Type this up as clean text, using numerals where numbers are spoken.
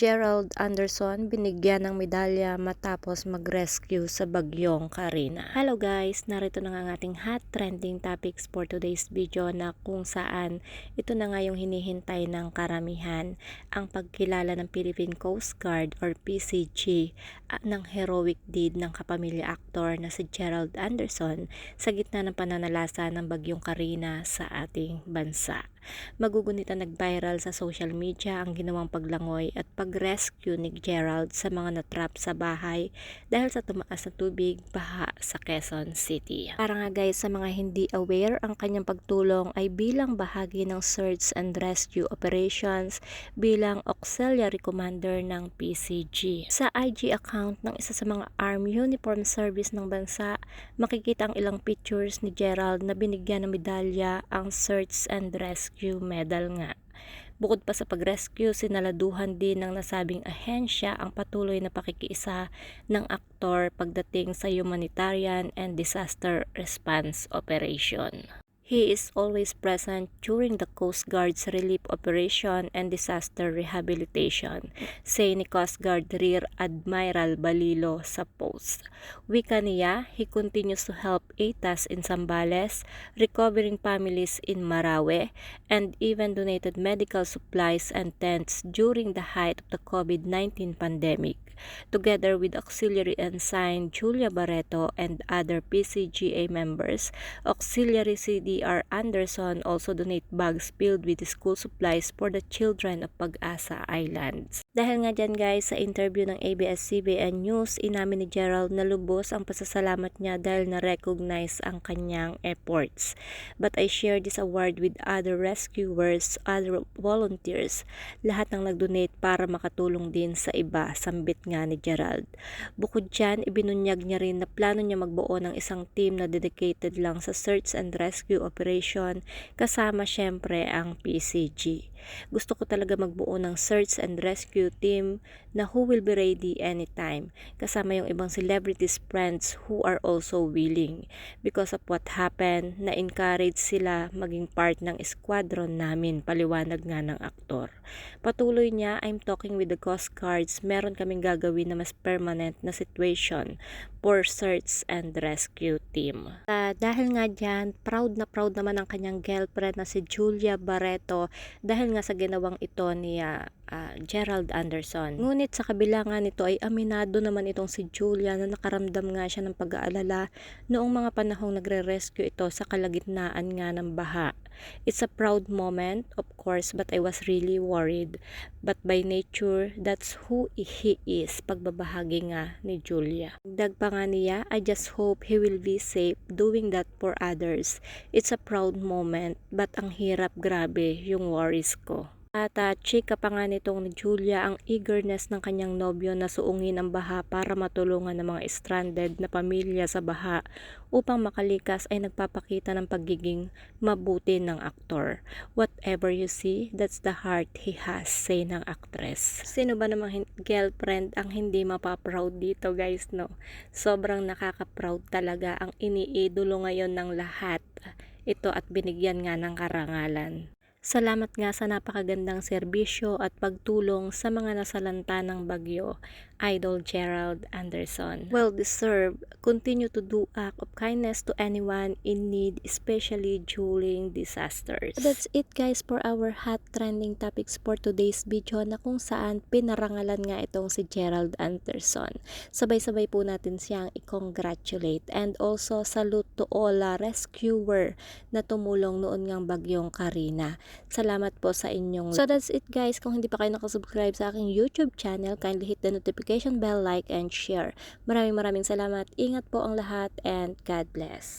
Gerald Anderson binigyan ng medalya matapos mag-rescue sa bagyong Karina. Hello guys! Narito na nga ang ating hot trending topics for today's video na kung saan ito na nga yung hinihintay ng karamihan, ang pagkilala ng Philippine Coast Guard or PCG ng heroic deed ng kapamilya aktor na si Gerald Anderson sa gitna ng pananalasa ng bagyong Karina sa ating bansa. Magugunit na nag-viral sa social media ang ginawang paglangoy at pag-rescue ni Gerald sa mga natrap sa bahay dahil sa tumaas na tubig baha sa Quezon City. Para nga guys, sa mga hindi aware, ang kanyang pagtulong ay bilang bahagi ng search and rescue operations bilang auxiliary commander ng PCG. Sa IG account ng isa sa mga Armed Uniform Service ng bansa, makikita ang ilang pictures ni Gerald na binigyan ng medalya ang search and rescue medal nga. Bukod pa sa pag-rescue, sinaladuhan din ng nasabing ahensya ang patuloy na pakikiisa ng aktor pagdating sa humanitarian and disaster response operation. He is always present during the Coast Guard's relief operation and disaster rehabilitation, say ni Coast Guard Rear Admiral Balilo sa post. Wika niya, he continues to help ATAS in Zambales, recovering families in Marawi, and even donated medical supplies and tents during the height of the COVID-19 pandemic. Together with Auxiliary Ensign Julia Barreto and other PCGA members, Auxiliary CDR Anderson also donate bags filled with school supplies for the children of Pag-asa Islands. Dahil nga dyan guys, sa interview ng ABS-CBN News, inamin ni Gerald na lubos ang pasasalamat niya dahil na-recognize ang kanyang efforts. But I share this award with other rescuers, other volunteers, lahat ng nag-donate para makatulong din sa iba, sambit nga ni Gerald. Bukod dyan, ibinunyag niya rin na plano niya magbuo ng isang team na dedicated lang sa search and rescue operation, kasama syempre ang PCG. Gusto ko talaga magbuo ng search and rescue team na who will be ready anytime, kasama yung ibang celebrities friends who are also willing. Because of what happened, na-encourage sila maging part ng squadron namin, paliwanag nga ng aktor. Patuloy niya, I'm talking with the Coast Guards, meron kaming gagawin na mas permanent na situation for search and rescue team. Dahil nga dyan, proud naman ang kanyang girlfriend na si Julia Barreto dahil nga sa ginawang ito ni Gerald Anderson. Ngunit sa kabila nga nito ay aminado naman itong si Julia na nakaramdam nga siya ng pag-aalala noong mga panahong nagre-rescue ito sa kalagitnaan nga ng baha. It's a proud moment, of course, but I was really worried. But by nature, that's who he is, pagbabahagi nga ni Julia. Dagdag pa nga niya, I just hope he will be safe doing that for others. It's a proud moment, but ang hirap, grabe yung worries ko. At chika pa nga nitong ni Julia ang eagerness ng kanyang nobyo na suungin ang baha para matulungan ng mga stranded na pamilya sa baha upang makalikas ay nagpapakita ng pagiging mabuti ng aktor. Whatever you see, that's the heart he has, say ng actress. Sino ba namang girlfriend ang hindi mapaproud dito guys, no? Sobrang nakaka-proud talaga ang iniidolo ngayon ng lahat. Ito at binigyan nga ng karangalan. Salamat nga sa napakagandang serbisyo at pagtulong sa mga nasalanta ng bagyo, Idol Gerald Anderson. Well deserved. Continue to do act of kindness to anyone in need, especially during disasters. That's it guys for our hot trending topics for today's video na kung saan pinarangalan nga itong si Gerald Anderson. Sabay-sabay po natin siyang i-congratulate and also salute to all rescuer na tumulong noon ngang bagyong Karina. Salamat po sa inyong. So that's it guys. Kung hindi pa kayo nakasubscribe sa aking YouTube channel, kindly hit the notification bell, like and share. Maraming salamat. Ingat po ang lahat and God bless.